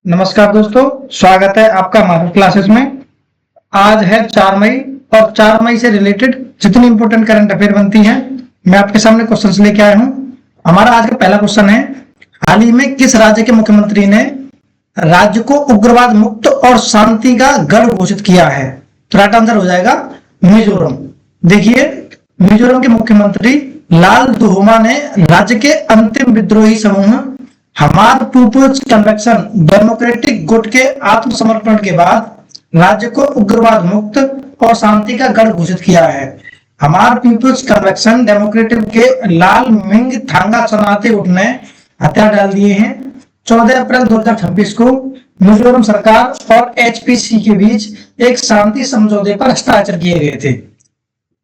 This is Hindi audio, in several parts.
नमस्कार दोस्तों, स्वागत है आपका हमारे क्लासेस में। आज है 4 मई और 4 मई से रिलेटेड जितनी इंपॉर्टेंट करंट अफेयर बनती हैं मैं आपके सामने क्वेश्चंस लेके आया हूं। हमारा आज का पहला क्वेश्चन है, हाल ही में किस राज्य के मुख्यमंत्री ने राज्य को उग्रवाद मुक्त और शांति का गढ़ घोषित किया है? तो राइट आंसर हो जाएगा मिजोरम। देखिए, मिजोरम के मुख्यमंत्री लाल दुहोमा ने राज्य के अंतिम विद्रोही समूह हमार पीपुल्स कन्वेंशन डेमोक्रेटिक गुट के आत्मसमर्पण के बाद राज्य को उग्रवाद मुक्त और शांति का गढ़ घोषित किया है। हमार पीपुल्स कन्वेंशन डेमोक्रेटिक के लाल मिंग थांगा चनाते ने हथियार डाल दिए हैं। 14 अप्रैल 2026 को मिजोरम सरकार और एचपीसी के बीच एक शांति समझौते पर हस्ताक्षर किए गए थे।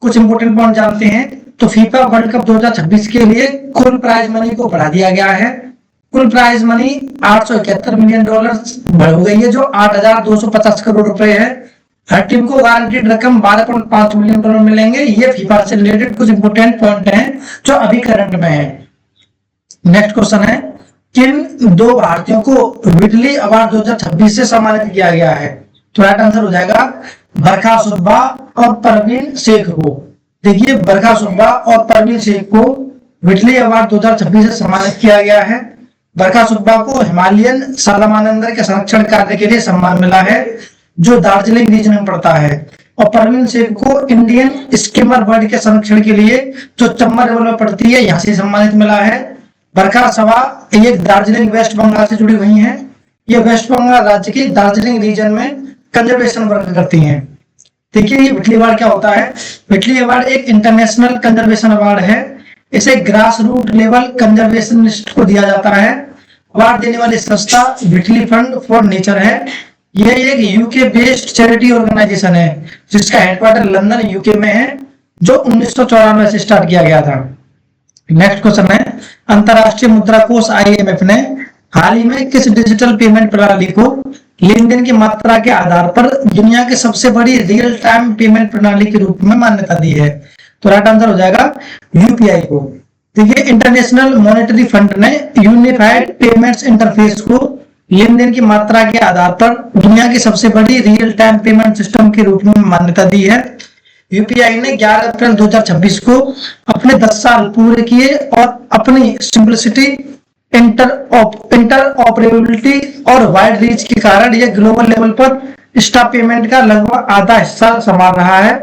कुछ इंपोर्टेंट पॉइंट जानते हैं तो फीफा वर्ल्ड कप 2026 के लिए कुल प्राइज मनी को बढ़ा दिया गया है। कुल प्राइज मनी $871 मिलियन हो गई है, जो 8,250 करोड़ रुपए है। हर टीम को गारंटीड रकम $12.5 मिलियन मिलेंगे। ये फीफा से रिलेटेड कुछ इंपोर्टेंट पॉइंट हैं जो अभी करंट में है। नेक्स्ट क्वेश्चन है, किन दो भारतीयों को विटली अवार्ड 2026 से सम्मानित किया गया है? तो राइट आंसर हो जाएगा बरखा सुब्बा और परवीन शेख को। देखिए, बरखा सुब्बा और परवीन शेख को विटली अवार्ड 2026 से सम्मानित किया गया है। बरखा सुब्बा को हिमालयन सालमानंदर के संरक्षण कार्य के लिए सम्मान मिला है, जो दार्जिलिंग रीजन में पड़ता है। और परवीन शेख को इंडियन स्किमर बर्ड के संरक्षण के लिए, जो चंबल रिवर में पड़ती है, यहाँ से सम्मानित मिला है। बरखा सुब्बा ये दार्जिलिंग वेस्ट बंगाल से जुड़ी हुई हैं। ये वेस्ट बंगाल राज्य के दार्जिलिंग रीजन में कंजर्वेशन वर्क करती हैं। देखिए, ये विटली अवार्ड क्या होता है? विटली अवार्ड एक इंटरनेशनल कंजर्वेशन अवार्ड है। इसे ग्रास रूट लेवल कंजर्वेशनिस्ट को दिया जाता है। अवार्ड देने वाली संस्था विटली फंड फॉर नेचर है। यह एक यूके बेस्ड चैरिटी ऑर्गेनाइजेशन है जिसका हेडक्वार्टर लंदन यूके में है, जो 1994 से स्टार्ट किया गया था। नेक्स्ट क्वेश्चन है, अंतरराष्ट्रीय मुद्रा कोष IMF ने हाल ही में किस डिजिटल पेमेंट प्रणाली को लेन देन की मात्रा के आधार पर दुनिया की सबसे बड़ी रियल टाइम पेमेंट प्रणाली के रूप में मान्यता दी है? तो राइट आंसर हो जाएगा UPI को। देखिए, इंटरनेशनल मॉनेटरी फंड ने यूनिफाइड पेमेंट्स इंटरफेस को लेन देन की मात्रा के आधार पर दुनिया की सबसे बड़ी रियल टाइम पेमेंट सिस्टम के रूप में मान्यता दी है। UPI ने 11 अप्रैल 2026 को अपने 10 साल पूरे किए और अपनी सिंपलिसिटी, इंटरऑपरेबिलिटी और वाइड रीच के कारण यह ग्लोबल लेवल पर स्टाफ पेमेंट का लगभग आधा हिस्सा संभाल रहा है।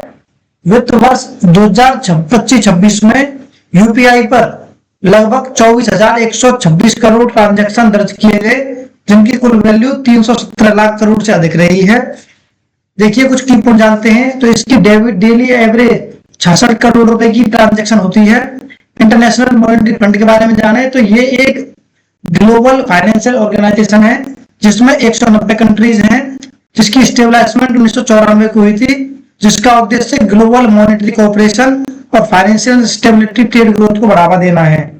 वित्त वर्ष 2025-26 में UPI पर लगभग 24,126 करोड़ ट्रांजैक्शन दर्ज किए गए, जिनकी कुल वैल्यू 317 लाख करोड़ से अधिक रही है। देखिए, कुछ की पॉइंट जानते हैं तो इसकी डेली एवरेज 66 करोड़ रुपए की ट्रांजैक्शन होती है। इंटरनेशनल मॉनेटरी फंड के बारे में जाने तो ये एक ग्लोबल फाइनेंशियल ऑर्गेनाइजेशन है जिसमें 190 कंट्रीज हैं, जिसकी स्टेब्लिशमेंट 1994 को हुई थी, जिसका उद्देश्य ग्लोबल मॉनेटरी कोऑपरेशन और फाइनेंशियल स्टेबिलिटी, ट्रेड ग्रोथ को बढ़ावा देना है।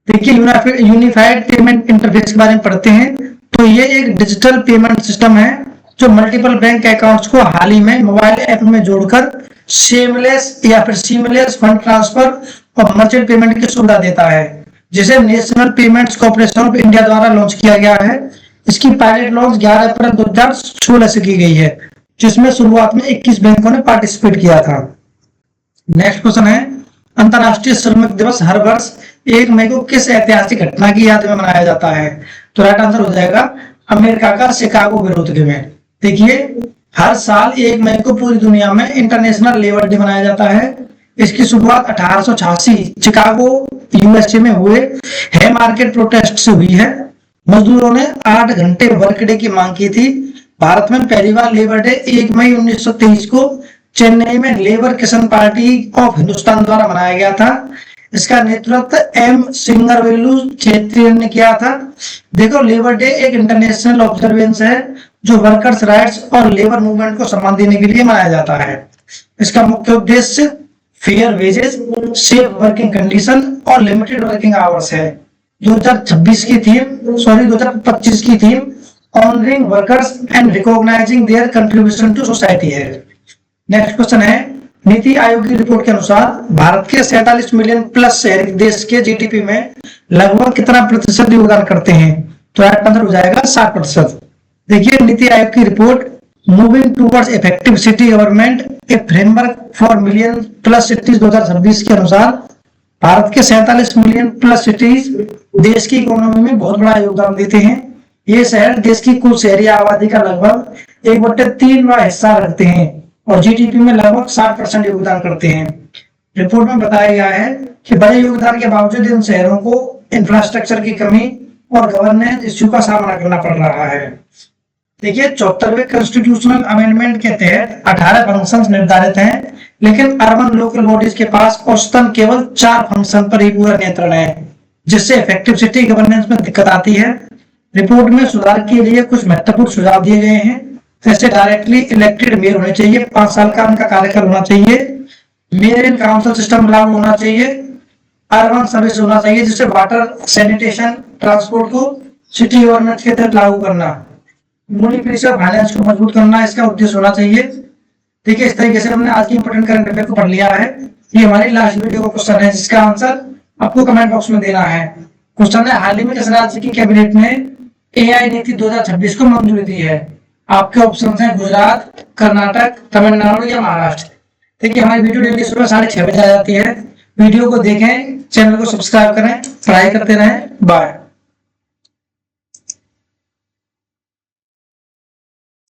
देखिए, यूनिफाइड पेमेंट इंटरफेस के बारे में पढ़ते हैं तो ये एक डिजिटल पेमेंट सिस्टम है जो मल्टीपल बैंक अकाउंट्स को हाल ही में मोबाइल ऐप में जोड़कर सीमलेस फंड ट्रांसफर और मर्चेंट पेमेंट की सुविधा देता है, जिसे national payments corporation of India द्वारा लॉन्च किया गया है। इसकी पायलट लॉन्च 11 अप्रैल 2016 से की गई है, जिसमें शुरुआत में 21 बैंकों ने पार्टिसिपेट किया था। नेक्स्ट क्वेश्चन है, अंतरराष्ट्रीय श्रमिक दिवस हर वर्ष 1 मई को किस ऐतिहासिक घटना की याद में मनाया जाता है? तो राइट आंसर हो जाएगा अमेरिका का शिकागो विरोध में। देखिए, हर साल 1 मई को पूरी दुनिया में इंटरनेशनल लेबर डे मनाया जाता है। इसकी शुरुआत 1886 शिकागो USA में हुए है मार्केट प्रोटेस्ट से हुई है। मजदूरों ने 8 घंटे वर्क डे की मांग की थी। भारत में पहली बार लेबर डे 1 मई 1923 को चेन्नई में लेबर किसान पार्टी ऑफ हिंदुस्तान द्वारा मनाया गया था। इसका नेतृत्व M सिंगरवेलु क्षेत्रीय ने किया था। देखो, लेबर डे एक इंटरनेशनल ऑब्जर्वेंस है जो वर्कर्स राइट्स और लेबर मूवमेंट को सम्मान देने के लिए मनाया जाता है। इसका मुख्य उद्देश्य fair wages, safe working condition और लिमिटेड वर्किंग आवर्स है। 2025 की theme honouring workers and recognising their contribution to society है। नेक्स्ट क्वेश्चन है, नीति आयोग की रिपोर्ट के अनुसार भारत के 47 मिलियन प्लस शहरी देश के GDP में लगभग कितना प्रतिशत योगदान करते हैं? तो ऐड अंदर हो जाएगा 60%। देखिए नीति आयोग की report moving towards effective city government A framework for million plus cities 2026 के अनुसार भारत के 47 मिलियन प्लस सिटीज देश की इकोनॉमी में बहुत बड़ा योगदान देते हैं। ये शहर देश की कुल शहरी आबादी का लगभग 1/3 हिस्सा रखते हैं और जीडीपी में लगभग 60% योगदान करते हैं। रिपोर्ट में बताया गया है कि बड़े योगदान के बावजूद इन शहरों को इंफ्रास्ट्रक्चर की कमी और गवर्नेंस इश्यू का सामना करना पड़ रहा है। देखिए 74वें कॉन्स्टिट्यूशनल अमेंडमेंट के तहत 18 फंक्शंस निर्धारित हैं, लेकिन अर्बन लोकल बॉडीज के पास औसतन केवल 4 फंक्शन पर ही पूरा नियंत्रण है, जिससे इफेक्टिव सिटी गवर्नेंस में दिक्कत आती है। रिपोर्ट में सुधार के लिए कुछ महत्वपूर्ण सुझाव दिए गए हैं, जैसे डायरेक्टली इलेक्टेड मेयर होने चाहिए, 5 साल का उनका कार्यकाल होना चाहिए, मेयर इन काउंसिल सिस्टम लागू होना चाहिए, अर्बन सर्विस होना चाहिए जिससे वाटर सैनिटेशन ट्रांसपोर्ट को सिटी गवर्नमेंट के तहत लागू करना, म्युनिसिपल फाइनेंस को मजबूत करना इसका उद्देश्य होना चाहिए। देखिए इस तरीके से हमने आज की इंपोर्टेंट करंट अफेयर को पढ़ लिया है। ये हमारी लास्ट वीडियो का क्वेश्चन है जिसका आंसर आपको कमेंट बॉक्स में देना है। क्वेश्चन है हाल ही में किस राज्य की कैबिनेट ने एआई नीति 2026 को मंजूरी दी है? आपके ऑप्शन हैं गुजरात, कर्नाटक, तमिलनाडु या महाराष्ट्र। देखिए हमारी वीडियो डेली सुबह 6:30 बजे आ जाती है। वीडियो को देखें, चैनल को सब्सक्राइब करें, पढ़ाई करते रहें। बाय।